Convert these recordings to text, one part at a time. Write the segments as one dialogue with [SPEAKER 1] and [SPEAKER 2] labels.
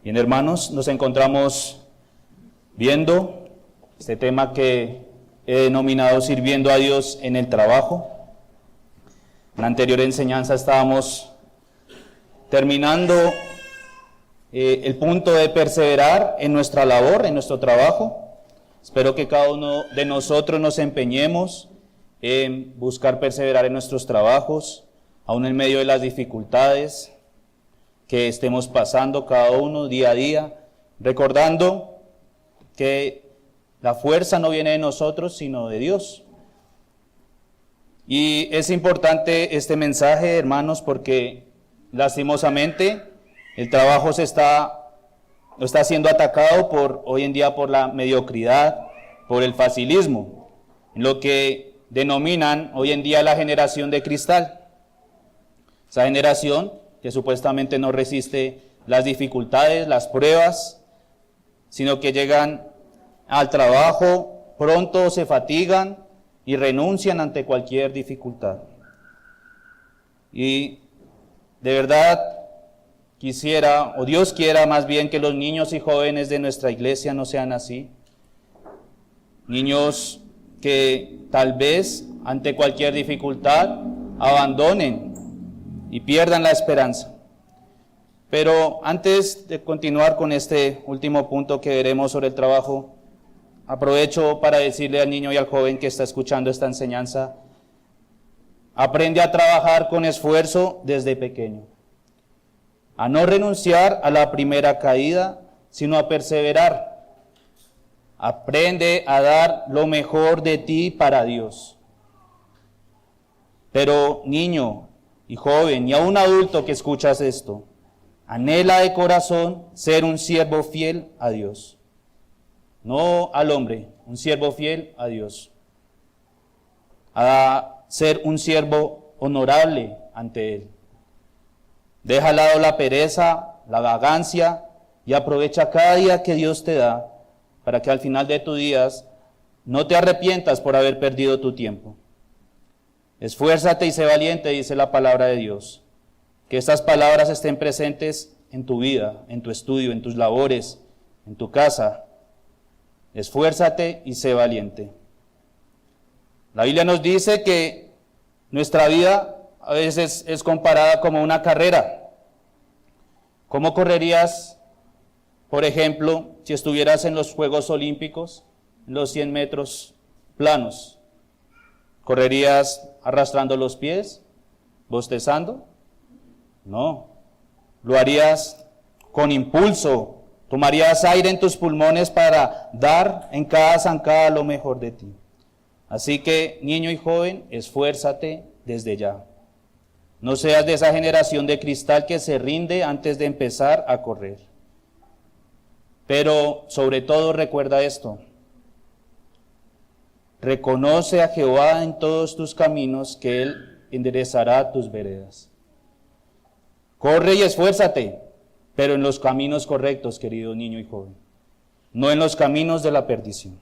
[SPEAKER 1] Bien, hermanos, nos encontramos viendo este tema que he denominado Sirviendo a Dios en el trabajo. En la anterior enseñanza estábamos terminando el punto de perseverar en nuestra labor, en nuestro trabajo. Espero que cada uno de nosotros nos empeñemos en buscar perseverar en nuestros trabajos, aún en medio de las dificultades que estemos pasando cada uno día a día, recordando que la fuerza no viene de nosotros, sino de Dios. Y es importante este mensaje, hermanos, porque lastimosamente el trabajo está siendo atacado hoy en día por la mediocridad, por el facilismo, lo que denominan hoy en día la generación de cristal. Esa generación que supuestamente no resiste las dificultades, las pruebas, sino que llegan al trabajo, pronto se fatigan y renuncian ante cualquier dificultad. Y de verdad quisiera, o Dios quiera más bien, que los niños y jóvenes de nuestra iglesia no sean así. Niños que tal vez ante cualquier dificultad abandonen y pierdan la esperanza. Pero antes de continuar con este último punto que veremos sobre el trabajo, aprovecho para decirle al niño y al joven que está escuchando esta enseñanza: aprende a trabajar con esfuerzo desde pequeño, a no renunciar a la primera caída, sino a perseverar. Aprende a dar lo mejor de ti para Dios. Pero niño y joven, y aún adulto que escuchas esto, anhela de corazón ser un siervo fiel a Dios. No al hombre, un siervo fiel a Dios. A ser un siervo honorable ante Él. Deja al lado la pereza, la vagancia, y aprovecha cada día que Dios te da, para que al final de tus días no te arrepientas por haber perdido tu tiempo. Esfuérzate y sé valiente, dice la palabra de Dios. Que estas palabras estén presentes en tu vida, en tu estudio, en tus labores, en tu casa. Esfuérzate y sé valiente. La Biblia nos dice que nuestra vida a veces es comparada como una carrera. ¿Cómo correrías, por ejemplo, si estuvieras en los Juegos Olímpicos, en los 100 metros planos? ¿Correrías arrastrando los pies, bostezando? No, lo harías con impulso, tomarías aire en tus pulmones para dar en cada zancada lo mejor de ti. Así que, niño y joven, esfuérzate desde ya. No seas de esa generación de cristal que se rinde antes de empezar a correr. Pero, sobre todo, recuerda esto: reconoce a Jehová en todos tus caminos, que Él enderezará tus veredas. Corre y esfuérzate, pero en los caminos correctos, querido niño y joven, no en los caminos de la perdición.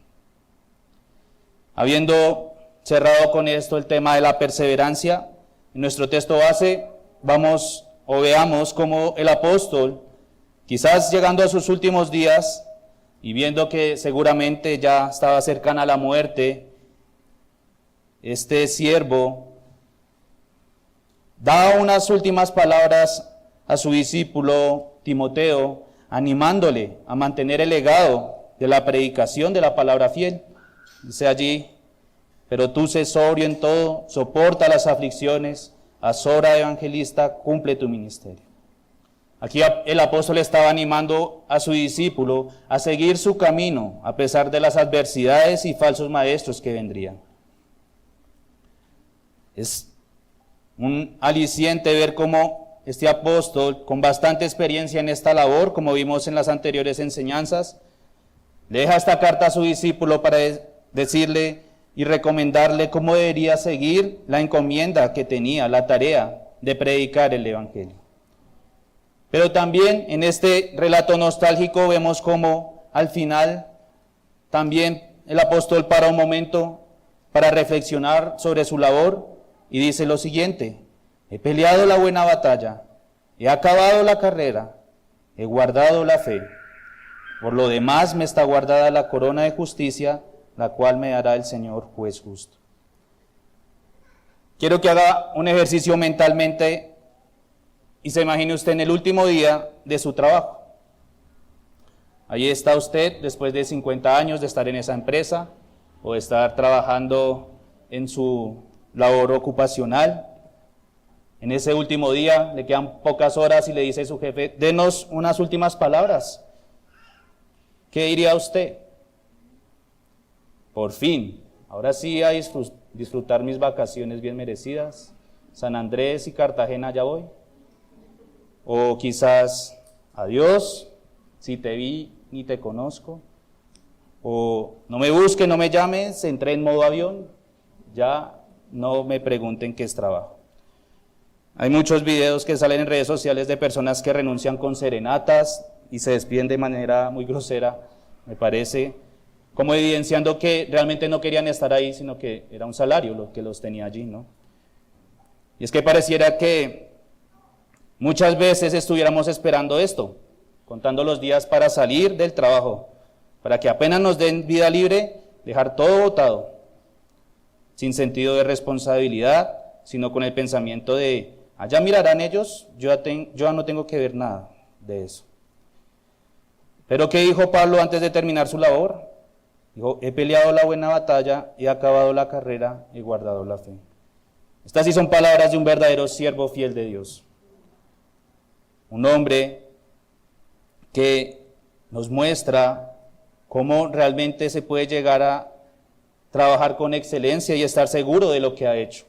[SPEAKER 1] Habiendo cerrado con esto el tema de la perseverancia, en nuestro texto base veamos cómo el apóstol, quizás llegando a sus últimos días y viendo que seguramente ya estaba cercana a la muerte, este siervo da unas últimas palabras a su discípulo Timoteo, animándole a mantener el legado de la predicación de la palabra fiel. Dice allí: pero tú sé sobrio en todo, soporta las aflicciones, haz obra de evangelista, cumple tu ministerio. Aquí el apóstol estaba animando a su discípulo a seguir su camino, a pesar de las adversidades y falsos maestros que vendrían. Es un aliciente ver cómo este apóstol, con bastante experiencia en esta labor, como vimos en las anteriores enseñanzas, deja esta carta a su discípulo para decirle y recomendarle cómo debería seguir la encomienda que tenía, la tarea de predicar el evangelio. Pero también en este relato nostálgico vemos cómo al final también el apóstol para un momento para reflexionar sobre su labor y dice lo siguiente: he peleado la buena batalla, he acabado la carrera, he guardado la fe. Por lo demás me está guardada la corona de justicia, la cual me dará el Señor juez justo. Quiero que haga un ejercicio mentalmente y se imagine usted en el último día de su trabajo. Ahí está usted después de 50 años de estar en esa empresa o de estar trabajando en su labor ocupacional. En ese último día le quedan pocas horas y le dice a su jefe, denos unas últimas palabras. ¿Qué diría usted? Por fin, ahora sí a disfrutar mis vacaciones bien merecidas. San Andrés y Cartagena ya voy. O quizás, adiós, si te vi ni te conozco. O no me busque, no me llames, entré en modo avión, ya no me pregunten qué es trabajo. Hay muchos videos que salen en redes sociales de personas que renuncian con serenatas y se despiden de manera muy grosera, me parece, como evidenciando que realmente no querían estar ahí, sino que era un salario lo que los tenía allí, ¿no? Y es que pareciera que muchas veces estuviéramos esperando esto, contando los días para salir del trabajo, para que apenas nos den vida libre, dejar todo botado, sin sentido de responsabilidad, sino con el pensamiento de, allá mirarán ellos, yo ya no tengo que ver nada de eso. Pero ¿qué dijo Pablo antes de terminar su labor? Dijo, he peleado la buena batalla, he acabado la carrera, he guardado la fe. Estas sí son palabras de un verdadero siervo fiel de Dios. Un hombre que nos muestra cómo realmente se puede llegar a trabajar con excelencia y estar seguro de lo que ha hecho.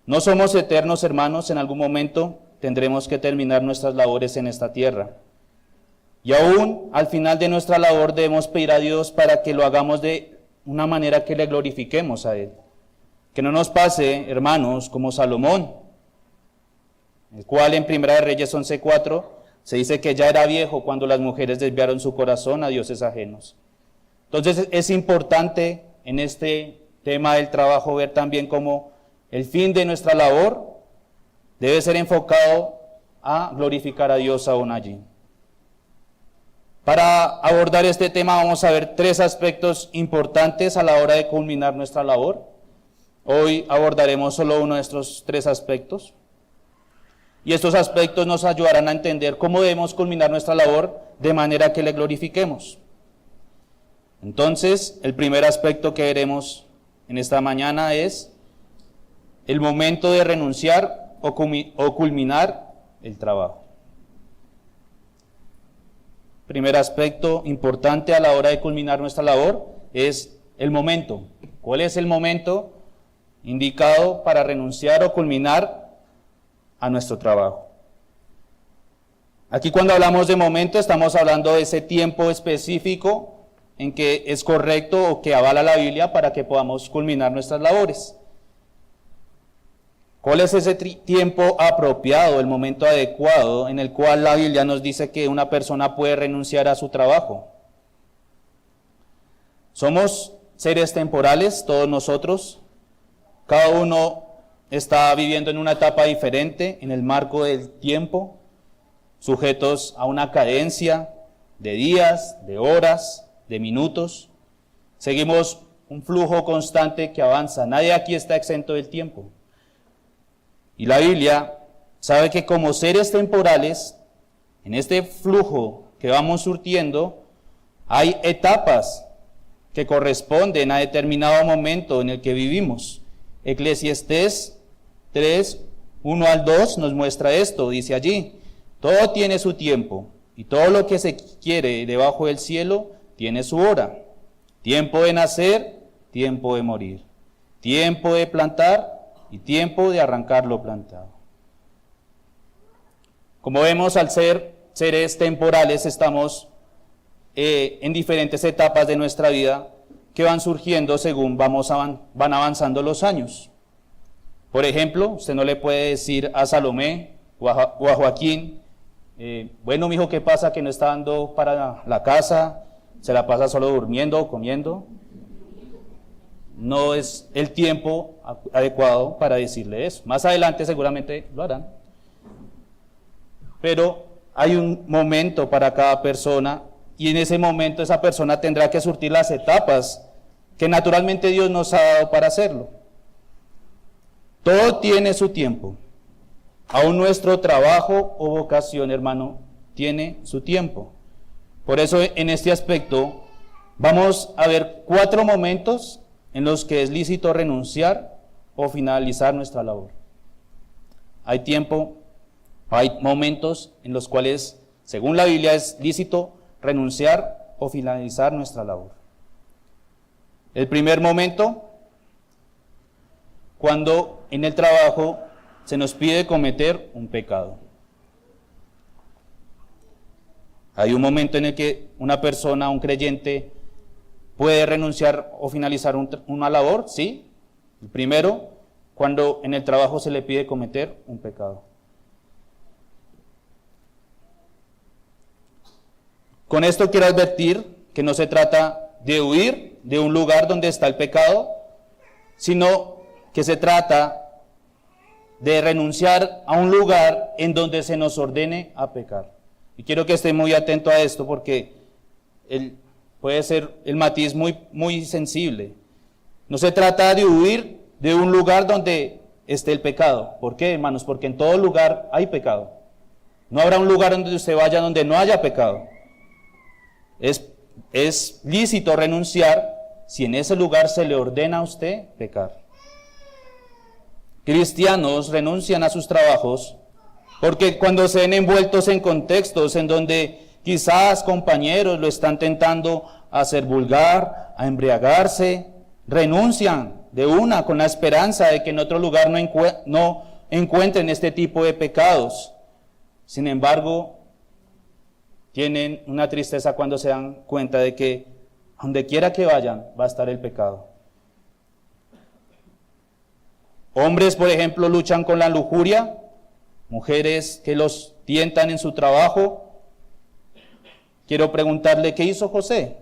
[SPEAKER 1] No somos eternos, hermanos, en algún momento tendremos que terminar nuestras labores en esta tierra. Y aún al final de nuestra labor debemos pedir a Dios para que lo hagamos de una manera que le glorifiquemos a Él. Que no nos pase, hermanos, como Salomón, el cual en Primera de Reyes 11:4 se dice que ya era viejo cuando las mujeres desviaron su corazón a dioses ajenos. Entonces es importante en este tema del trabajo ver también cómo el fin de nuestra labor debe ser enfocado a glorificar a Dios aún allí. Para abordar este tema vamos a ver 3 aspectos importantes a la hora de culminar nuestra labor. Hoy abordaremos solo uno de estos 3 aspectos. Y estos aspectos nos ayudarán a entender cómo debemos culminar nuestra labor de manera que le glorifiquemos. Entonces, el primer aspecto que veremos en esta mañana es el momento de renunciar o culminar el trabajo. Primer aspecto importante a la hora de culminar nuestra labor es el momento. ¿Cuál es el momento indicado para renunciar o culminar a nuestro trabajo? Aquí cuando hablamos de momento estamos hablando de ese tiempo específico en que es correcto o que avala la Biblia para que podamos culminar nuestras labores. ¿Cuál es ese tiempo apropiado, el momento adecuado en el cual la Biblia nos dice que una persona puede renunciar a su trabajo? Somos seres temporales, todos nosotros. Cada uno está viviendo en una etapa diferente en el marco del tiempo, sujetos a una cadencia de días, de horas, de minutos. Seguimos un flujo constante que avanza. Nadie aquí está exento del tiempo. Y la Biblia sabe que como seres temporales, en este flujo que vamos surtiendo, hay etapas que corresponden a determinado momento en el que vivimos. Eclesiastés 3, 1 al 2 nos muestra esto, dice allí, todo tiene su tiempo, y todo lo que se quiere debajo del cielo tiene su hora. Tiempo de nacer, tiempo de morir. Tiempo de plantar y tiempo de arrancar lo plantado. Como vemos, al ser seres temporales, estamos en diferentes etapas de nuestra vida que van surgiendo según van avanzando los años. Por ejemplo, usted no le puede decir a Salomé o a Joaquín, bueno, mijo, ¿qué pasa que no está dando para la casa? ¿Se la pasa solo durmiendo o comiendo? No es el tiempo adecuado para decirle eso. Más adelante seguramente lo harán. pero hay un momento para cada persona y en ese momento esa persona tendrá que surtir las etapas que naturalmente Dios nos ha dado para hacerlo. Todo tiene su tiempo. Aún nuestro trabajo o vocación, hermano, tiene su tiempo. Por eso en este aspecto vamos a ver 4 momentos en los que es lícito renunciar o finalizar nuestra labor. Hay momentos en los cuales, según la Biblia, es lícito renunciar o finalizar nuestra labor. El primer momento, cuando en el trabajo se nos pide cometer un pecado. Hay un momento en el que una persona, un creyente, puede renunciar o finalizar una labor, ¿sí? El primero, cuando en el trabajo se le pide cometer un pecado. Con esto quiero advertir que no se trata de huir de un lugar donde está el pecado, sino que se trata de renunciar a un lugar en donde se nos ordene a pecar. Y quiero que esté muy atento a esto porque puede ser el matiz muy sensible. No se trata de huir de un lugar donde esté el pecado. ¿Por qué, hermanos? Porque en todo lugar hay pecado. No habrá un lugar donde usted vaya donde no haya pecado. Es lícito renunciar si en ese lugar se le ordena a usted pecar. Cristianos renuncian a sus trabajos porque cuando se ven envueltos en contextos en donde quizás compañeros lo están tentando a ser vulgar, a embriagarse, renuncian de una con la esperanza de que en otro lugar no encuentren este tipo de pecados. Sin embargo, tienen una tristeza cuando se dan cuenta de que donde quiera que vayan va a estar el pecado. Hombres, por ejemplo, luchan con la lujuria, mujeres que los tientan en su trabajo. Quiero preguntarle, ¿qué hizo José?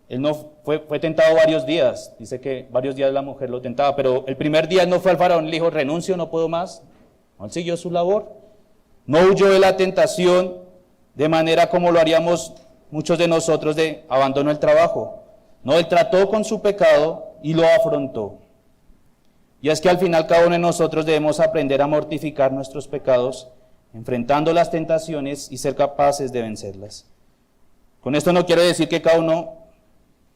[SPEAKER 1] Él no fue tentado varios días, dice que varios días la mujer lo tentaba, pero el primer día no fue al faraón, le dijo, renuncio, no puedo más. Él siguió su labor, no huyó de la tentación de manera como lo haríamos muchos de nosotros de abandono el trabajo. No, él trató con su pecado y lo afrontó. Y es que al final cada uno de nosotros debemos aprender a mortificar nuestros pecados, enfrentando las tentaciones y ser capaces de vencerlas. Con esto no quiero decir que cada uno,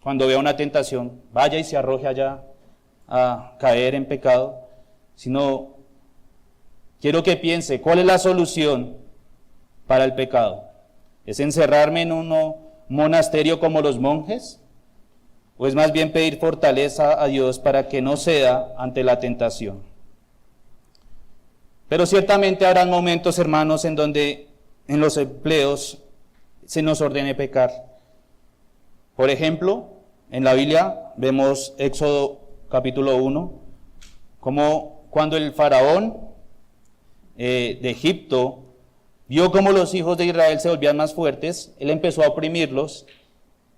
[SPEAKER 1] cuando vea una tentación, vaya y se arroje allá a caer en pecado, sino quiero que piense, ¿cuál es la solución para el pecado? ¿Es encerrarme en un monasterio como los monjes? ¿O es más bien pedir fortaleza a Dios para que no ceda ante la tentación? Pero ciertamente habrán momentos, hermanos, en donde en los empleos se nos ordene pecar. Por ejemplo, en la Biblia vemos Éxodo capítulo 1, como cuando el faraón de Egipto vio cómo los hijos de Israel se volvían más fuertes, él empezó a oprimirlos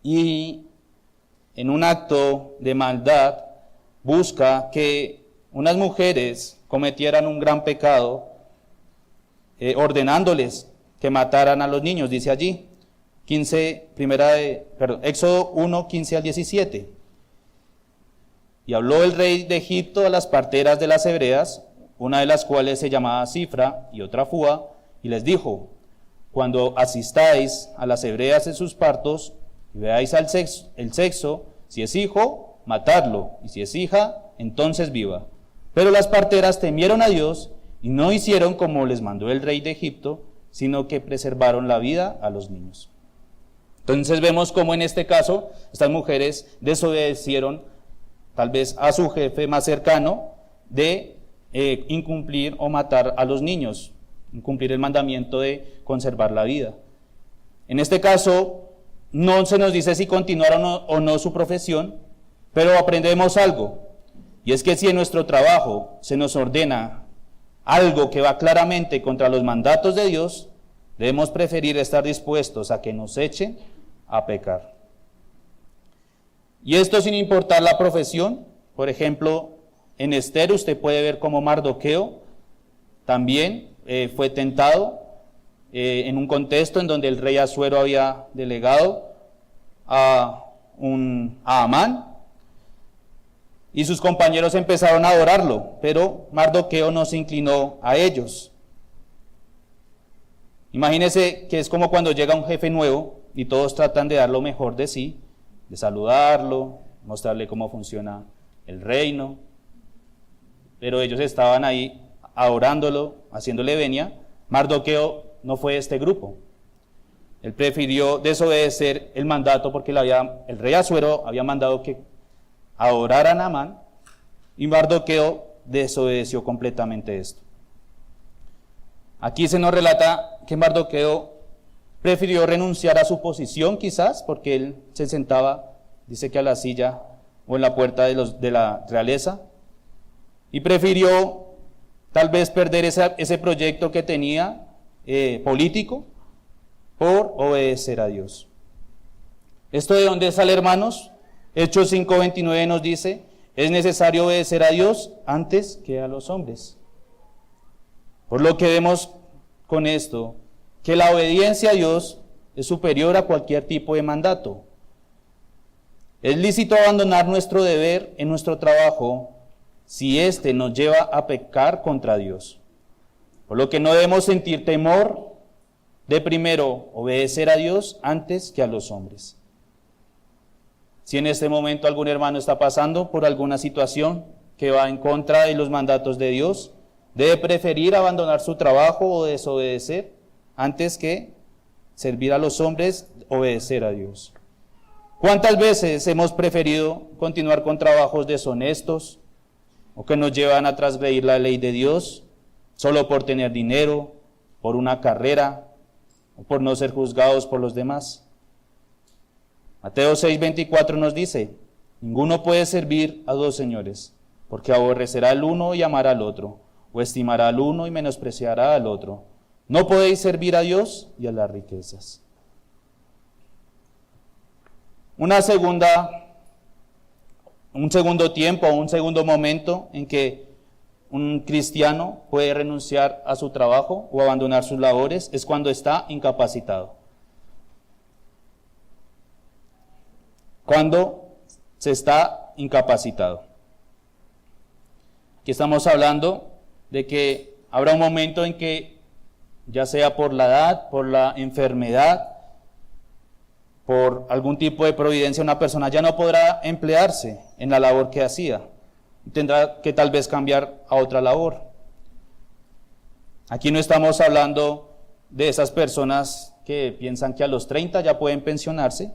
[SPEAKER 1] y en un acto de maldad busca que unas mujeres cometieran un gran pecado, ordenándoles que mataran a los niños, dice allí, Éxodo 1, 15 al 17. Y habló el rey de Egipto a las parteras de las hebreas, una de las cuales se llamaba Cifra y otra Fúa, y les dijo, cuando asistáis a las hebreas en sus partos, y veáis el sexo, si es hijo, matadlo, y si es hija, entonces viva. Pero las parteras temieron a Dios y no hicieron como les mandó el rey de Egipto, sino que preservaron la vida a los niños. Entonces vemos cómo en este caso estas mujeres desobedecieron tal vez a su jefe más cercano de incumplir o matar a los niños, incumplir el mandamiento de conservar la vida. En este caso no se nos dice si continuaron o no su profesión, pero aprendemos algo, y es que si en nuestro trabajo se nos ordena algo que va claramente contra los mandatos de Dios, debemos preferir estar dispuestos a que nos echen a pecar. Y esto sin importar la profesión. Por ejemplo, en Esther usted puede ver cómo Mardoqueo también fue tentado en un contexto en donde el rey Asuero había delegado a Amán, y sus compañeros empezaron a adorarlo, pero Mardoqueo no se inclinó a ellos. Imagínense que es como cuando llega un jefe nuevo y todos tratan de dar lo mejor de sí, de saludarlo, mostrarle cómo funciona el reino, pero ellos estaban ahí adorándolo, haciéndole venia. Mardoqueo no fue de este grupo. Él prefirió desobedecer el mandato porque el rey Asuero había mandado que adoraran a Amán, y Mardoqueo desobedeció completamente esto. Aquí se nos relata que Mardoqueo prefirió renunciar a su posición, quizás, porque él se sentaba, dice que a la silla o en la puerta de la realeza, y prefirió tal vez perder ese proyecto que tenía político por obedecer a Dios. ¿Esto de dónde sale, hermanos? Hechos 5:29 nos dice: es necesario obedecer a Dios antes que a los hombres. Por lo que vemos con esto, que la obediencia a Dios es superior a cualquier tipo de mandato. Es lícito abandonar nuestro deber en nuestro trabajo si éste nos lleva a pecar contra Dios. Por lo que no debemos sentir temor de primero obedecer a Dios antes que a los hombres. Si en este momento algún hermano está pasando por alguna situación que va en contra de los mandatos de Dios, debe preferir abandonar su trabajo o desobedecer antes que servir a los hombres, obedecer a Dios. ¿Cuántas veces hemos preferido continuar con trabajos deshonestos o que nos llevan a transgredir la ley de Dios solo por tener dinero, por una carrera o por no ser juzgados por los demás? Mateo 6:24 nos dice: ninguno puede servir a dos señores, porque aborrecerá al uno y amará al otro, o estimará al uno y menospreciará al otro. No podéis servir a Dios y a las riquezas. Un segundo tiempo, un segundo momento en que un cristiano puede renunciar a su trabajo o abandonar sus labores es cuando está incapacitado. Cuando se está incapacitado. Aquí estamos hablando de que habrá un momento en que, ya sea por la edad, por la enfermedad, por algún tipo de providencia, una persona ya no podrá emplearse en la labor que hacía. Tendrá que tal vez cambiar a otra labor. Aquí no estamos hablando de esas personas que piensan que a los 30 ya pueden pensionarse,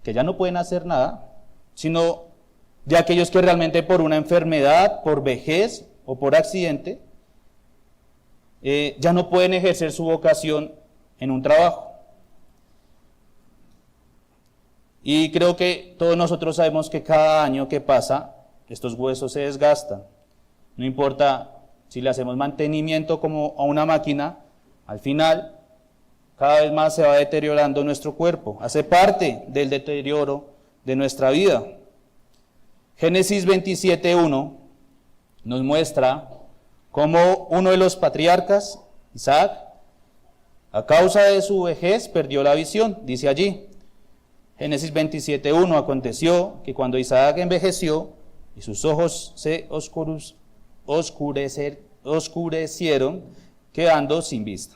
[SPEAKER 1] que ya no pueden hacer nada, sino de aquellos que realmente por una enfermedad, por vejez o por accidente, ya no pueden ejercer su vocación en un trabajo. Y creo que todos nosotros sabemos que cada año que pasa, estos huesos se desgastan. No importa si le hacemos mantenimiento como a una máquina, al final cada vez más se va deteriorando nuestro cuerpo. Hace parte del deterioro de nuestra vida. Génesis 27:1 nos muestra cómo uno de los patriarcas, Isaac, a causa de su vejez perdió la visión. Dice allí, Génesis 27:1, aconteció que cuando Isaac envejeció y sus ojos se oscurecieron, quedando sin vista.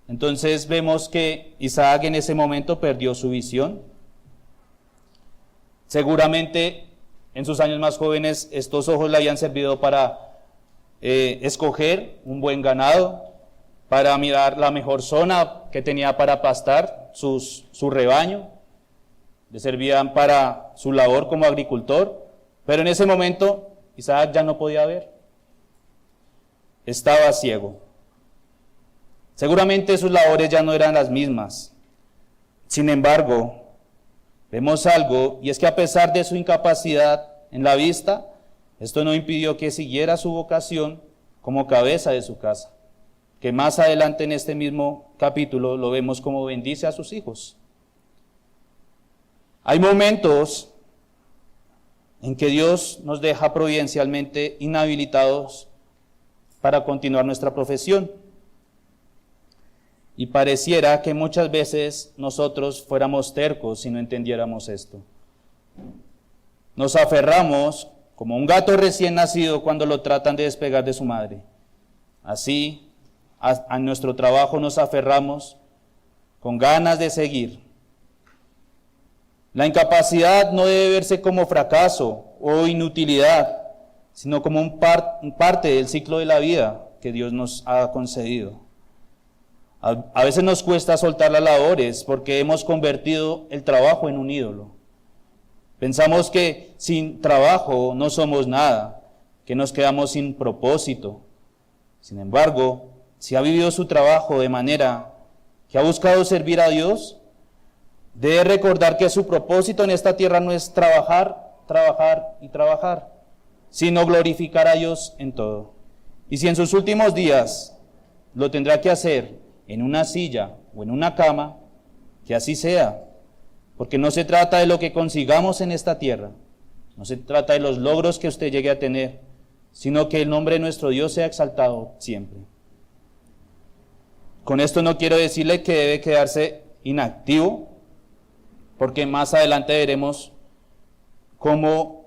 [SPEAKER 1] Entonces vemos que Isaac en ese momento perdió su visión. Seguramente en sus años más jóvenes estos ojos le habían servido para escoger un buen ganado, para mirar la mejor zona que tenía para pastar su rebaño, le servían para su labor como agricultor, pero en ese momento Isaac ya no podía ver, estaba ciego. Seguramente sus labores ya no eran las mismas. Sin embargo, vemos algo, y es que a pesar de su incapacidad en la vista, esto no impidió que siguiera su vocación como cabeza de su casa, que más adelante en este mismo capítulo lo vemos como bendice a sus hijos. Hay momentos en que Dios nos deja providencialmente inhabilitados para continuar nuestra profesión. Y pareciera que muchas veces nosotros fuéramos tercos si no entendiéramos esto. Nos aferramos como un gato recién nacido cuando lo tratan de despegar de su madre. Así, a nuestro trabajo nos aferramos con ganas de seguir. La incapacidad no debe verse como fracaso o inutilidad, sino como un parte del ciclo de la vida que Dios nos ha concedido. A veces nos cuesta soltar las labores porque hemos convertido el trabajo en un ídolo. Pensamos que sin trabajo no somos nada, que nos quedamos sin propósito. Sin embargo, si ha vivido su trabajo de manera que ha buscado servir a Dios, debe recordar que su propósito en esta tierra no es trabajar, trabajar y trabajar, sino glorificar a Dios en todo. Y si en sus últimos días lo tendrá que hacer en una silla o en una cama, que así sea, porque no se trata de lo que consigamos en esta tierra, no se trata de los logros que usted llegue a tener, sino que el nombre de nuestro Dios sea exaltado siempre. Con esto no quiero decirle que debe quedarse inactivo, porque más adelante veremos cómo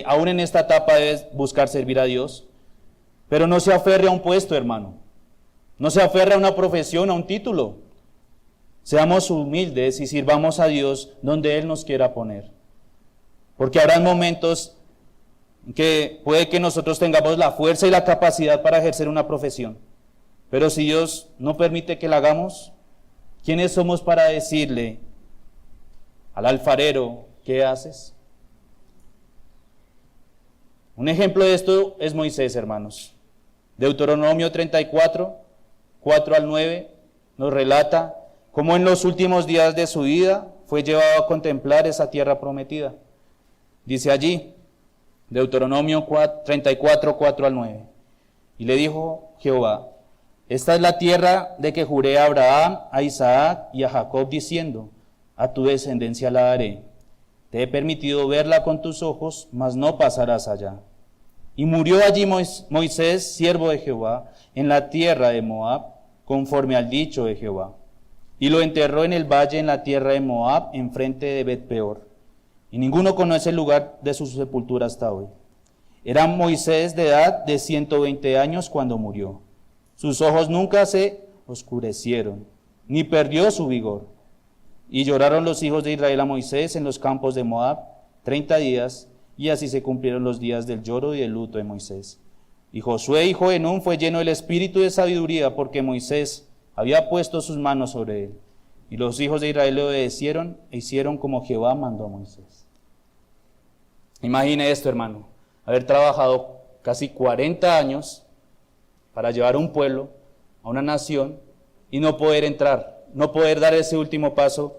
[SPEAKER 1] aún en esta etapa debes buscar servir a Dios, pero no se aferre a un puesto, hermano, no se aferre a una profesión, a un título. Seamos humildes y sirvamos a Dios donde Él nos quiera poner, porque habrá momentos que puede que nosotros tengamos la fuerza y la capacidad para ejercer una profesión, pero si Dios no permite que la hagamos, ¿quiénes somos para decirle al alfarero, ¿qué haces? Un ejemplo de esto es Moisés, hermanos. Deuteronomio 34, 4 al 9, nos relata cómo en los últimos días de su vida fue llevado a contemplar esa tierra prometida. Dice allí, Deuteronomio 34, 4 al 9, y le dijo Jehová, esta es la tierra de que juré a Abraham, a Isaac y a Jacob, diciendo, a tu descendencia la daré. Te he permitido verla con tus ojos, mas no pasarás allá. Y murió allí Moisés, siervo de Jehová, en la tierra de Moab, conforme al dicho de Jehová. Y lo enterró en el valle en la tierra de Moab, enfrente de Bet-peor. Y ninguno conoce el lugar de su sepultura hasta hoy. Era Moisés de edad de 120 años cuando murió. Sus ojos nunca se oscurecieron, ni perdió su vigor. Y lloraron los hijos de Israel a Moisés en los campos de Moab 30 días, y así se cumplieron los días del lloro y del luto de Moisés. Y Josué, hijo de Nun, fue lleno del espíritu de sabiduría, porque Moisés había puesto sus manos sobre él. Y los hijos de Israel le obedecieron e hicieron como Jehová mandó a Moisés. Imagine esto, hermano, haber trabajado casi 40 años para llevar a un pueblo, a una nación, y no poder entrar, no poder dar ese último paso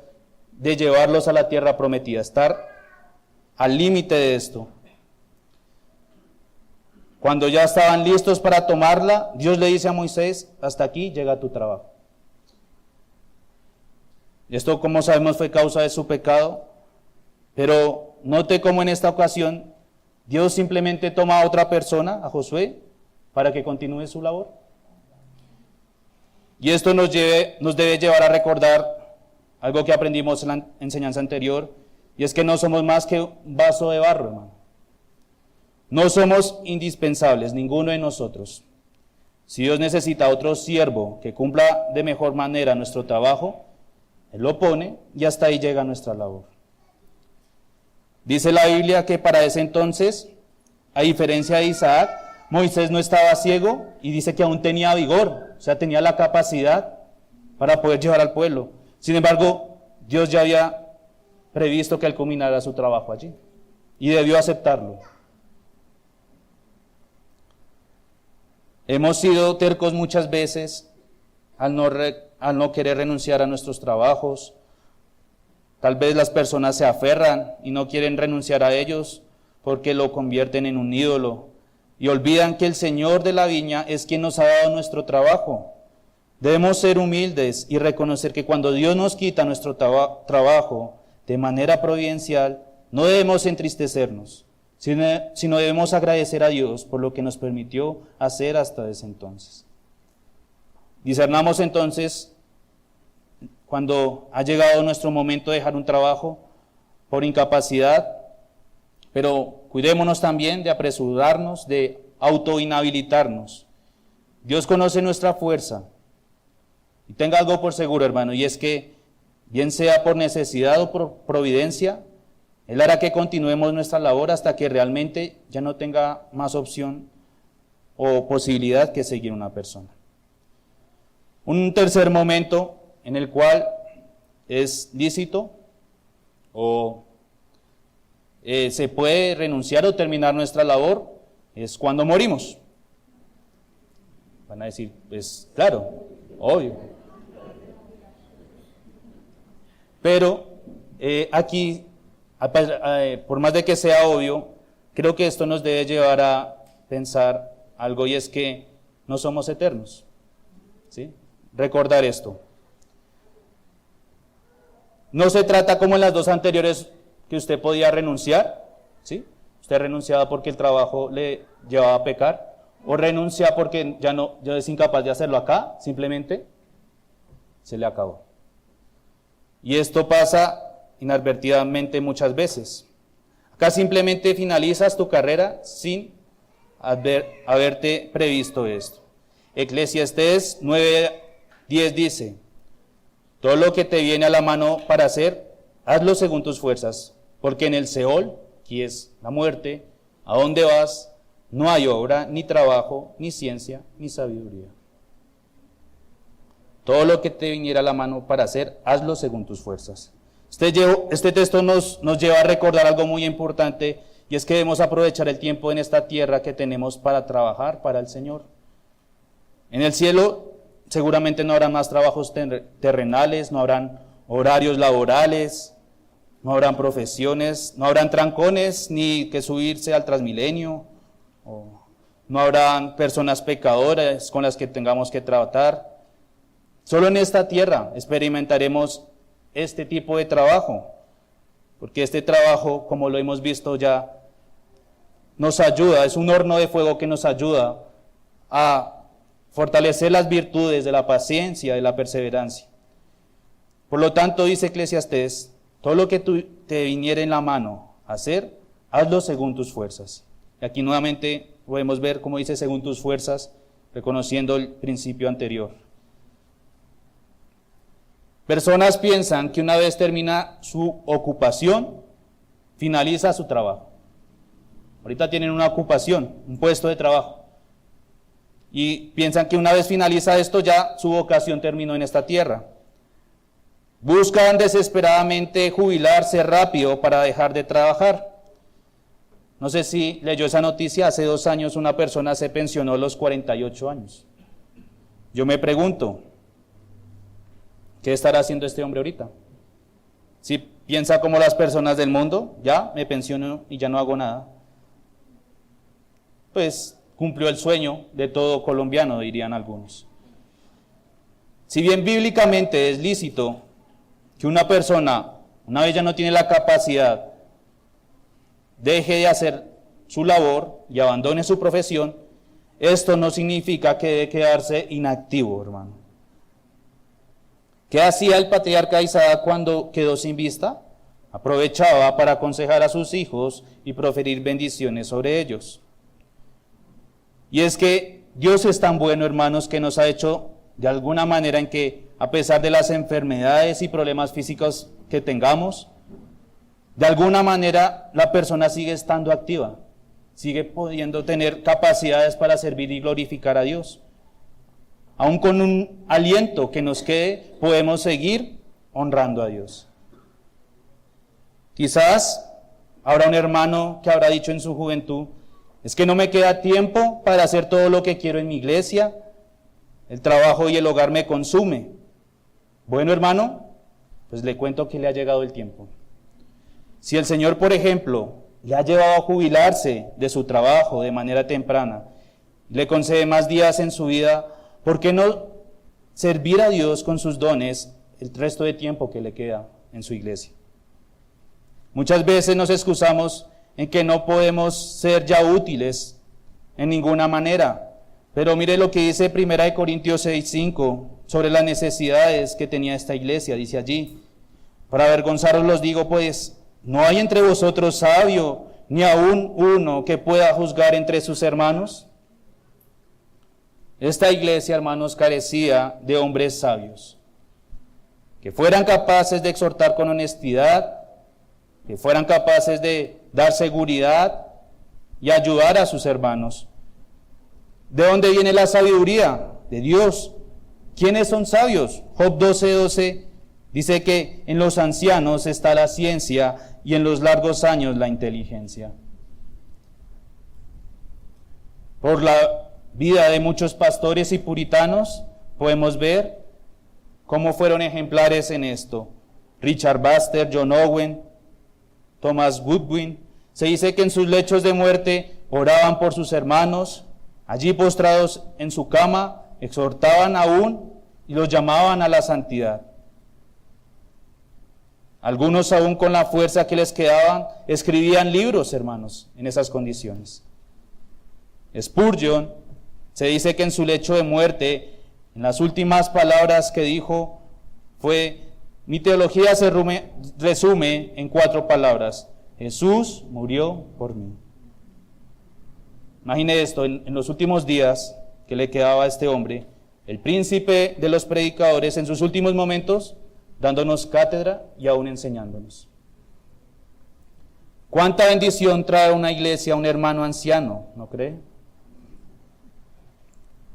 [SPEAKER 1] de llevarlos a la tierra prometida, estar al límite de esto. Cuando ya estaban listos para tomarla, Dios le dice a Moisés, hasta aquí llega tu trabajo. Esto, como sabemos, fue causa de su pecado, pero note cómo en esta ocasión Dios simplemente toma a otra persona, a Josué, para que continúe su labor. Y esto nos debe llevar a recordar algo que aprendimos en la enseñanza anterior, y es que no somos más que un vaso de barro, hermano. No somos indispensables, ninguno de nosotros. Si Dios necesita otro siervo que cumpla de mejor manera nuestro trabajo, Él lo pone y hasta ahí llega nuestra labor. Dice la Biblia que para ese entonces, a diferencia de Isaac, Moisés no estaba ciego y dice que aún tenía vigor, o sea, tenía la capacidad para poder llevar al pueblo. Sin embargo, Dios ya había previsto que él culminara su trabajo allí y debió aceptarlo. Hemos sido tercos muchas veces al no querer renunciar a nuestros trabajos. Tal vez las personas se aferran y no quieren renunciar a ellos porque lo convierten en un ídolo y olvidan que el Señor de la viña es quien nos ha dado nuestro trabajo. Debemos ser humildes y reconocer que cuando Dios nos quita nuestro trabajo de manera providencial, no debemos entristecernos, sino debemos agradecer a Dios por lo que nos permitió hacer hasta ese entonces. Discernamos entonces, cuando ha llegado nuestro momento de dejar un trabajo por incapacidad, pero cuidémonos también de apresurarnos, de autoinhabilitarnos. Dios conoce nuestra fuerza. Y tenga algo por seguro, hermano, y es que, bien sea por necesidad o por providencia, Él hará que continuemos nuestra labor hasta que realmente ya no tenga más opción o posibilidad que seguir una persona. Un tercer momento en el cual es lícito o se puede renunciar o terminar nuestra labor es cuando morimos. Van a decir, pues claro, obvio. Pero aquí, por más de que sea obvio, creo que esto nos debe llevar a pensar algo, y es que no somos eternos, ¿sí? Recordar esto. No se trata como en las dos anteriores que usted podía renunciar, ¿sí? Usted renunciaba porque el trabajo le llevaba a pecar, o renuncia porque ya es incapaz de hacerlo acá, simplemente se le acabó. Y esto pasa inadvertidamente muchas veces. Acá simplemente finalizas tu carrera sin haberte previsto esto. Eclesiastés 9:10 dice: todo lo que te viene a la mano para hacer, hazlo según tus fuerzas, porque en el Seol, que es la muerte, ¿a dónde vas? No hay obra, ni trabajo, ni ciencia, ni sabiduría. Todo lo que te viniera a la mano para hacer, hazlo según tus fuerzas. Este texto nos lleva a recordar algo muy importante, y es que debemos aprovechar el tiempo en esta tierra que tenemos para trabajar para el Señor. En el cielo seguramente no habrán más trabajos terrenales, no habrán horarios laborales, no habrán profesiones, no habrán trancones, ni que subirse al Transmilenio, no habrán personas pecadoras con las que tengamos que tratar. Solo en esta tierra experimentaremos este tipo de trabajo, porque este trabajo, como lo hemos visto ya, nos ayuda, es un horno de fuego que nos ayuda a fortalecer las virtudes de la paciencia, de la perseverancia. Por lo tanto, dice Eclesiastés, todo lo que te viniera en la mano a hacer, hazlo según tus fuerzas. Y aquí nuevamente podemos ver cómo dice según tus fuerzas, reconociendo el principio anterior. Personas piensan que una vez termina su ocupación, finaliza su trabajo. Ahorita tienen una ocupación, un puesto de trabajo. Y piensan que una vez finaliza esto, ya su vocación terminó en esta tierra. Buscan desesperadamente jubilarse rápido para dejar de trabajar. No sé si leyó esa noticia, hace 2 años una persona se pensionó a los 48 años. Yo me pregunto, ¿qué estará haciendo este hombre ahorita? Si piensa como las personas del mundo, ya me pensiono y ya no hago nada, pues cumplió el sueño de todo colombiano, dirían algunos. Si bien bíblicamente es lícito que una persona, una vez ya no tiene la capacidad, deje de hacer su labor y abandone su profesión, esto no significa que debe quedarse inactivo, hermano. ¿Qué hacía el patriarca Isaac cuando quedó sin vista? Aprovechaba para aconsejar a sus hijos y proferir bendiciones sobre ellos. Y es que Dios es tan bueno, hermanos, que nos ha hecho de alguna manera en que, a pesar de las enfermedades y problemas físicos que tengamos, de alguna manera la persona sigue estando activa, sigue pudiendo tener capacidades para servir y glorificar a Dios. Aún con un aliento que nos quede, podemos seguir honrando a Dios. Quizás habrá un hermano que habrá dicho en su juventud, es que no me queda tiempo para hacer todo lo que quiero en mi iglesia, el trabajo y el hogar me consume. Bueno, hermano, pues le cuento que le ha llegado el tiempo. Si el Señor, por ejemplo, le ha llevado a jubilarse de su trabajo de manera temprana, le concede más días en su vida, ¿por qué no servir a Dios con sus dones el resto de tiempo que le queda en su iglesia? Muchas veces nos excusamos en que no podemos ser ya útiles en ninguna manera. Pero mire lo que dice 1 Corintios 6:5 sobre las necesidades que tenía esta iglesia. Dice allí: para avergonzaros los digo, pues, ¿no hay entre vosotros sabio, ni aun uno que pueda juzgar entre sus hermanos? Esta iglesia, hermanos, carecía de hombres sabios, que fueran capaces de exhortar con honestidad, que fueran capaces de dar seguridad y ayudar a sus hermanos. ¿De dónde viene la sabiduría? De Dios. ¿Quiénes son sabios? Job 12:12 dice que en los ancianos está la ciencia y en los largos años la inteligencia. Por la vida de muchos pastores y puritanos podemos ver cómo fueron ejemplares en esto. Richard Baxter, John Owen, Thomas Goodwin. Se dice que en sus lechos de muerte oraban por sus hermanos, allí postrados en su cama, exhortaban aún y los llamaban a la santidad. Algunos aún con la fuerza que les quedaban escribían libros, hermanos, en esas condiciones. Spurgeon, se dice que en su lecho de muerte, en las últimas palabras que dijo fue: mi teología se resume en 4 palabras: Jesús murió por mí. Imagine esto, en los últimos días que le quedaba a este hombre, el príncipe de los predicadores, en sus últimos momentos, dándonos cátedra y aún enseñándonos. ¿Cuánta bendición trae a una iglesia un hermano anciano, no cree?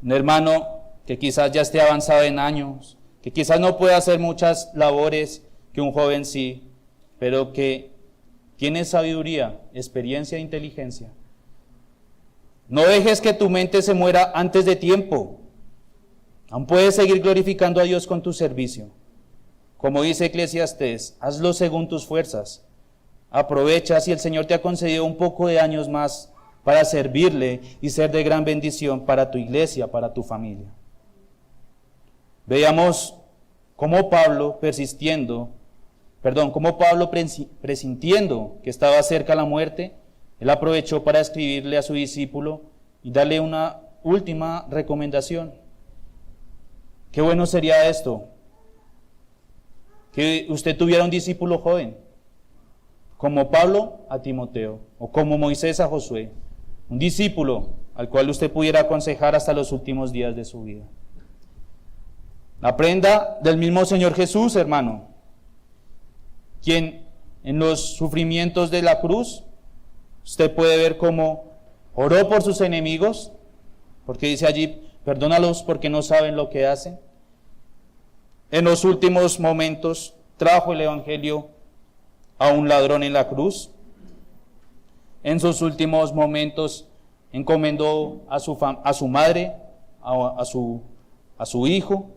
[SPEAKER 1] Un hermano que quizás ya esté avanzado en años, que quizás no pueda hacer muchas labores que un joven sí, pero que tiene sabiduría, experiencia e inteligencia. No dejes que tu mente se muera antes de tiempo. Aún puedes seguir glorificando a Dios con tu servicio. Como dice Eclesiastés, hazlo según tus fuerzas. Aprovecha si el Señor te ha concedido un poco de años más para servirle y ser de gran bendición para tu iglesia, para tu familia. Veamos cómo Pablo, presintiendo que estaba cerca la muerte, él aprovechó para escribirle a su discípulo y darle una última recomendación. Qué bueno sería esto, que usted tuviera un discípulo joven, como Pablo a Timoteo, o como Moisés a Josué, un discípulo al cual usted pudiera aconsejar hasta los últimos días de su vida. Aprenda del mismo Señor Jesús, hermano, quien en los sufrimientos de la cruz, usted puede ver cómo oró por sus enemigos, porque dice allí: perdónalos porque no saben lo que hacen. En los últimos momentos trajo el evangelio a un ladrón en la cruz. En sus últimos momentos encomendó a su madre, a su hijo.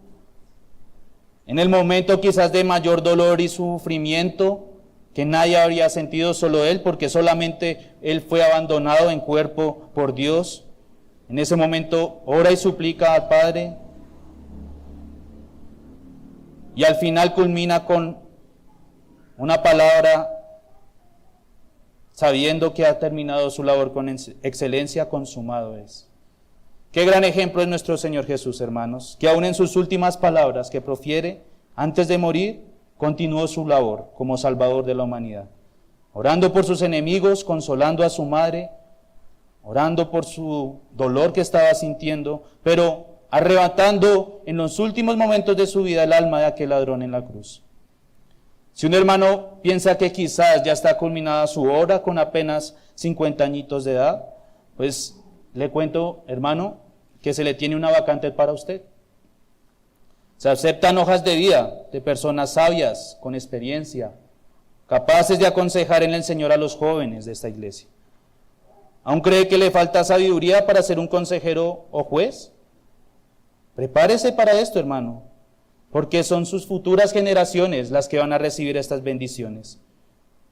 [SPEAKER 1] En el momento quizás de mayor dolor y sufrimiento, que nadie habría sentido, solo él, porque solamente él fue abandonado en cuerpo por Dios. En ese momento ora y suplica al Padre, y al final culmina con una palabra, sabiendo que ha terminado su labor con excelencia, consumado es. Qué gran ejemplo es nuestro Señor Jesús, hermanos, que aún en sus últimas palabras que profiere antes de morir, continuó su labor como Salvador de la humanidad, orando por sus enemigos, consolando a su madre, orando por su dolor que estaba sintiendo, pero arrebatando en los últimos momentos de su vida el alma de aquel ladrón en la cruz. Si un hermano piensa que quizás ya está culminada su obra con apenas 50 añitos de edad, pues le cuento, hermano, que se le tiene una vacante para usted. Se aceptan hojas de vida de personas sabias, con experiencia, capaces de aconsejar en el Señor a los jóvenes de esta iglesia. ¿Aún cree que le falta sabiduría para ser un consejero o juez? Prepárese para esto, hermano, porque son sus futuras generaciones las que van a recibir estas bendiciones,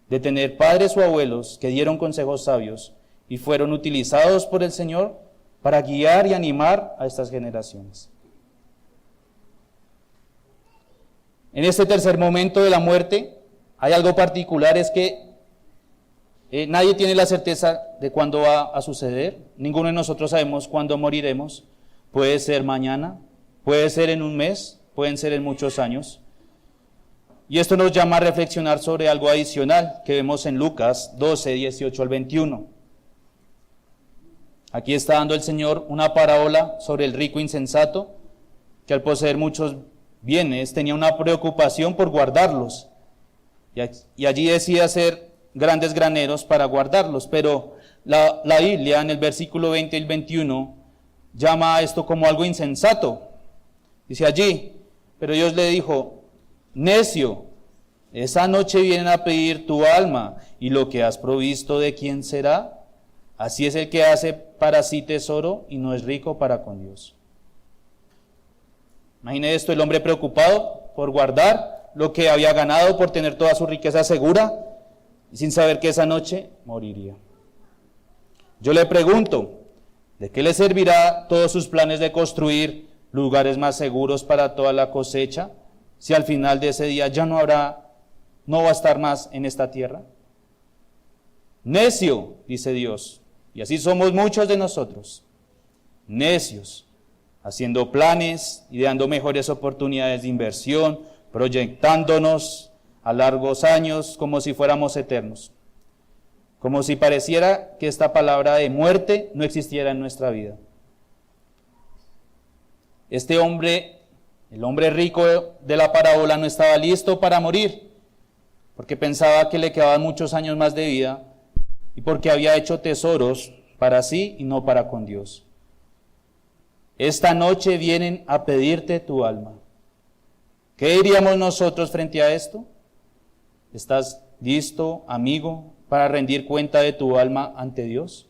[SPEAKER 1] de tener padres o abuelos que dieron consejos sabios y fueron utilizados por el Señor para guiar y animar a estas generaciones. En este tercer momento de la muerte, hay algo particular, es que Nadie tiene la certeza de cuándo va a suceder. Ninguno de nosotros sabemos cuándo moriremos. Puede ser mañana, puede ser en un mes, pueden ser en muchos años. Y esto nos llama a reflexionar sobre algo adicional que vemos en Lucas 12, 18 al 21. Aquí está dando el Señor una parábola sobre el rico insensato, que al poseer muchos bienes tenía una preocupación por guardarlos. Y allí decía hacer grandes graneros para guardarlos. Pero la Biblia en el versículo 20 y el 21 llama a esto como algo insensato. Dice allí, pero Dios le dijo: necio, esa noche vienen a pedir tu alma, y lo que has provisto, ¿de quién será? Así es el que hace para sí tesoro y no es rico para con Dios. Imagine esto, el hombre preocupado por guardar lo que había ganado, por tener toda su riqueza segura, y sin saber que esa noche moriría. Yo le pregunto, ¿de qué le servirá todos sus planes de construir lugares más seguros para toda la cosecha, si al final de ese día ya no va a estar más en esta tierra? Necio, dice Dios, y así somos muchos de nosotros, necios, haciendo planes, ideando mejores oportunidades de inversión, proyectándonos a largos años como si fuéramos eternos, como si pareciera que esta palabra de muerte no existiera en nuestra vida. Este hombre, el hombre rico de la parábola, no estaba listo para morir, porque pensaba que le quedaban muchos años más de vida y porque había hecho tesoros para sí y no para con Dios. Esta noche vienen a pedirte tu alma. ¿Qué diríamos nosotros frente a esto? ¿Estás listo, amigo, para rendir cuenta de tu alma ante Dios?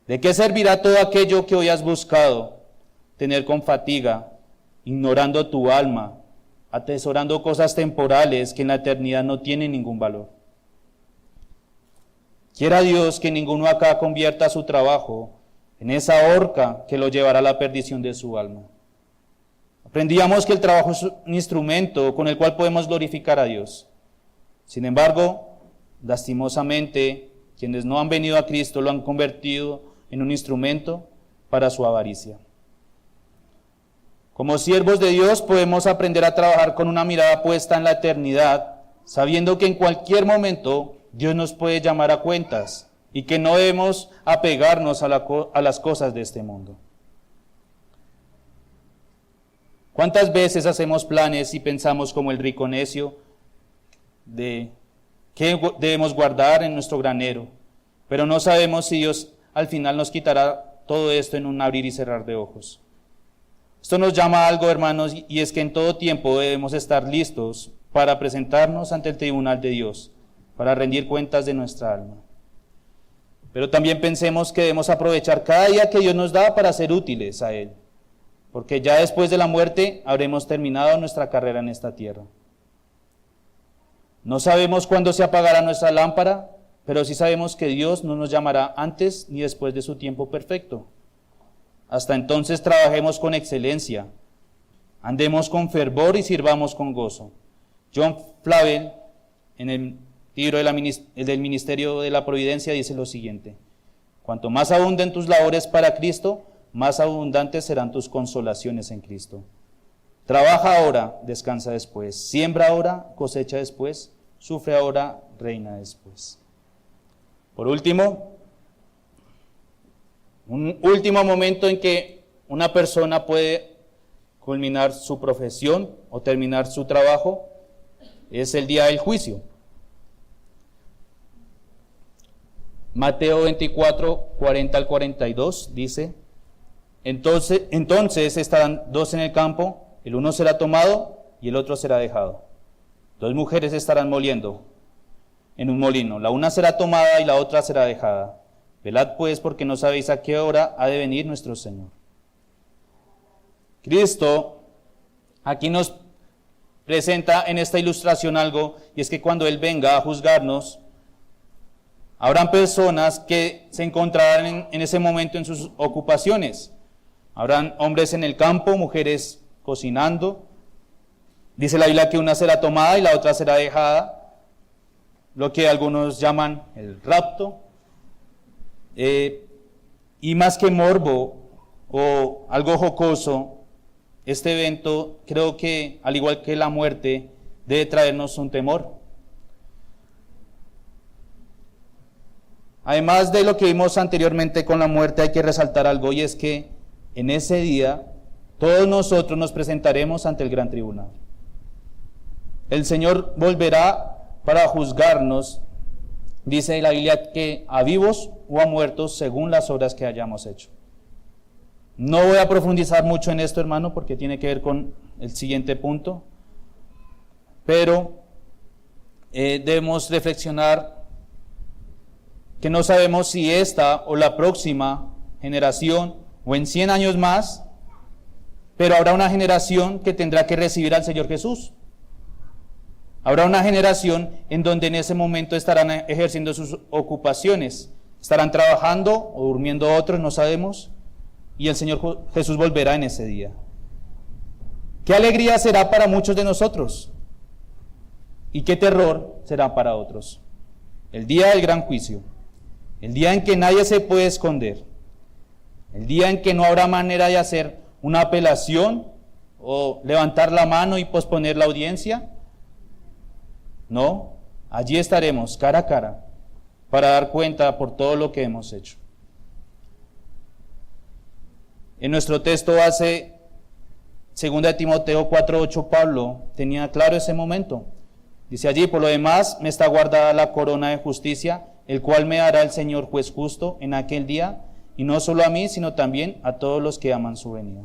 [SPEAKER 1] ¿De qué servirá todo aquello que hoy has buscado tener con fatiga, ignorando tu alma, atesorando cosas temporales que en la eternidad no tienen ningún valor? Quiera Dios que ninguno acá convierta su trabajo en esa horca que lo llevará a la perdición de su alma. Aprendíamos que el trabajo es un instrumento con el cual podemos glorificar a Dios. Sin embargo, lastimosamente, quienes no han venido a Cristo lo han convertido en un instrumento para su avaricia. Como siervos de Dios podemos aprender a trabajar con una mirada puesta en la eternidad, sabiendo que en cualquier momento Dios nos puede llamar a cuentas y que no debemos apegarnos a las cosas de este mundo. ¿Cuántas veces hacemos planes y pensamos como el rico necio de qué debemos guardar en nuestro granero, pero no sabemos si Dios al final nos quitará todo esto en un abrir y cerrar de ojos? Esto nos llama a algo, hermanos, y es que en todo tiempo debemos estar listos para presentarnos ante el tribunal de Dios, para rendir cuentas de nuestra alma. Pero también pensemos que debemos aprovechar cada día que Dios nos da para ser útiles a Él, porque ya después de la muerte habremos terminado nuestra carrera en esta tierra. No sabemos cuándo se apagará nuestra lámpara, pero sí sabemos que Dios no nos llamará antes ni después de su tiempo perfecto. Hasta entonces trabajemos con excelencia, andemos con fervor y sirvamos con gozo. John Flavel, en el libro del Ministerio de la Providencia, dice lo siguiente: cuanto más abunden tus labores para Cristo, más abundantes serán tus consolaciones en Cristo. Trabaja ahora, descansa después. Siembra ahora, cosecha después. Sufre ahora, reina después. Por último, un último momento en que una persona puede culminar su profesión o terminar su trabajo es el día del juicio. Mateo 24, 40 al 42 dice: Entonces estarán dos en el campo, el uno será tomado y el otro será dejado. Dos mujeres estarán moliendo en un molino, la una será tomada y la otra será dejada. Velad pues, porque no sabéis a qué hora ha de venir nuestro Señor. Cristo aquí nos presenta en esta ilustración algo, y es que cuando Él venga a juzgarnos, habrán personas que se encontrarán en ese momento en sus ocupaciones. Habrán hombres en el campo, mujeres cocinando. Dice la Biblia que una será tomada y la otra será dejada. lo que algunos llaman el rapto, y más que morbo o algo jocoso, este evento creo que, al igual que la muerte, debe traernos un temor. Además de lo que vimos anteriormente con la muerte, hay que resaltar algo, y es que en ese día todos nosotros nos presentaremos ante el gran tribunal. El Señor volverá para juzgarnos, dice la Biblia, que a vivos o a muertos según las obras que hayamos hecho. No voy a profundizar mucho en esto, hermano, porque tiene que ver con el siguiente punto, pero debemos reflexionar que no sabemos si esta o la próxima generación o en 100 años más, pero habrá una generación que tendrá que recibir al Señor Jesús. Habrá una generación en donde en ese momento estarán ejerciendo sus ocupaciones, estarán trabajando o durmiendo otros, no sabemos, y el Señor Jesús volverá en ese día. ¿Qué alegría será para muchos de nosotros? ¿Y qué terror será para otros? El día del gran juicio, el día en que nadie se puede esconder, el día en que no habrá manera de hacer una apelación o levantar la mano y posponer la audiencia. No, allí estaremos cara a cara para dar cuenta por todo lo que hemos hecho. En nuestro texto base, 2 Timoteo 4:8, Pablo tenía claro ese momento. Dice allí: por lo demás me está guardada la corona de justicia, el cual me dará el Señor juez justo en aquel día, y no solo a mí, sino también a todos los que aman su venida.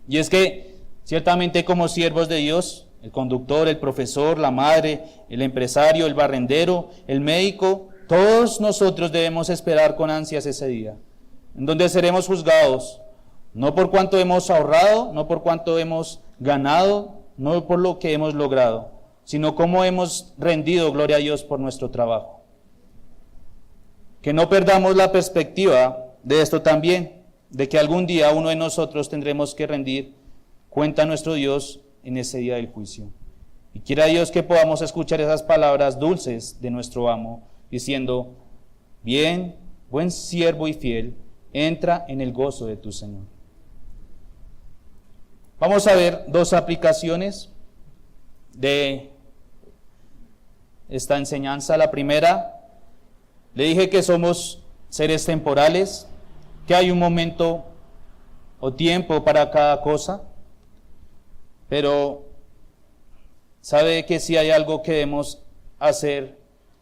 [SPEAKER 1] Y es que, ciertamente como siervos de Dios, el conductor, el profesor, la madre, el empresario, el barrendero, el médico, todos nosotros debemos esperar con ansias ese día, en donde seremos juzgados, no por cuánto hemos ahorrado, no por cuánto hemos ganado, no por lo que hemos logrado, sino cómo hemos rendido gloria a Dios por nuestro trabajo. Que no perdamos la perspectiva de esto también, de que algún día uno de nosotros tendremos que rendir cuenta a nuestro Dios en ese día del juicio. Y quiera Dios que podamos escuchar esas palabras dulces de nuestro amo, diciendo: bien, buen siervo y fiel, entra en el gozo de tu Señor. Vamos a ver dos aplicaciones de esta enseñanza. La primera, le dije que somos seres temporales, que hay un momento o tiempo para cada cosa, pero ¿sabe que si hay algo que debemos hacer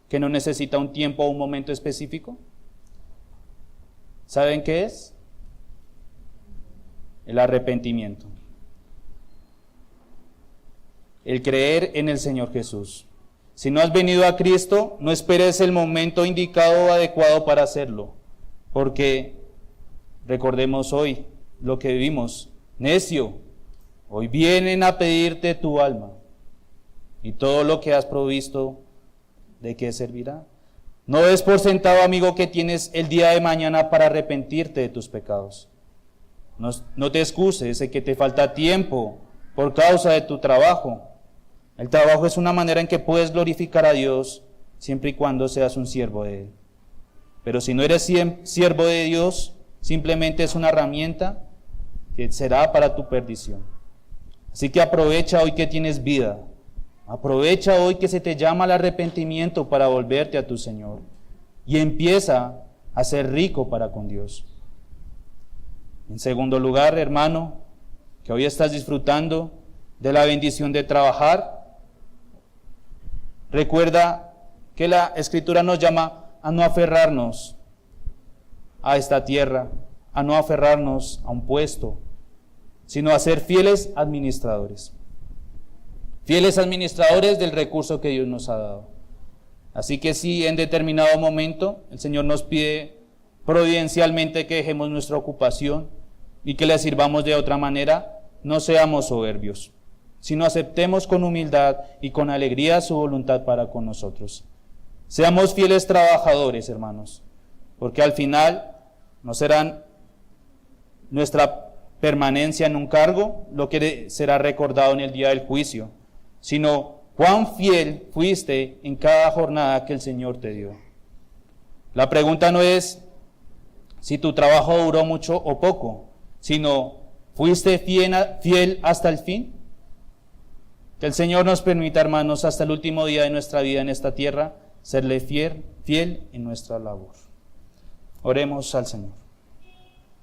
[SPEAKER 1] que no necesita un tiempo o un momento específico? ¿Saben qué es? El arrepentimiento. El creer en el Señor Jesús. Si no has venido a Cristo, no esperes el momento indicado o adecuado para hacerlo, porque recordemos hoy lo que vivimos. Necio, hoy vienen a pedirte tu alma, y todo lo que has provisto, ¿de qué servirá? No des por sentado, amigo, que tienes el día de mañana para arrepentirte de tus pecados. No te excuses de que te falta tiempo por causa de tu trabajo. El trabajo es una manera en que puedes glorificar a Dios siempre y cuando seas un siervo de Él. Pero si no eres siervo de Dios, simplemente es una herramienta que será para tu perdición. Así que aprovecha hoy que tienes vida. Aprovecha hoy que se te llama al arrepentimiento para volverte a tu Señor. Y empieza a ser rico para con Dios. En segundo lugar, hermano, que hoy estás disfrutando de la bendición de trabajar, recuerda que la Escritura nos llama a no aferrarnos a esta tierra, a no aferrarnos a un puesto, sino a ser fieles administradores. Fieles administradores del recurso que Dios nos ha dado. Así que si en determinado momento el Señor nos pide providencialmente que dejemos nuestra ocupación y que le sirvamos de otra manera, no seamos soberbios, sino aceptemos con humildad y con alegría su voluntad para con nosotros. Seamos fieles trabajadores, hermanos, porque al final no será nuestra permanencia en un cargo lo que será recordado en el día del juicio, sino cuán fiel fuiste en cada jornada que el Señor te dio. La pregunta no es si tu trabajo duró mucho o poco, sino ¿fuiste fiel hasta el fin? Que el Señor nos permita, hermanos, hasta el último día de nuestra vida en esta tierra, serle fiel en nuestra labor. Oremos al Señor.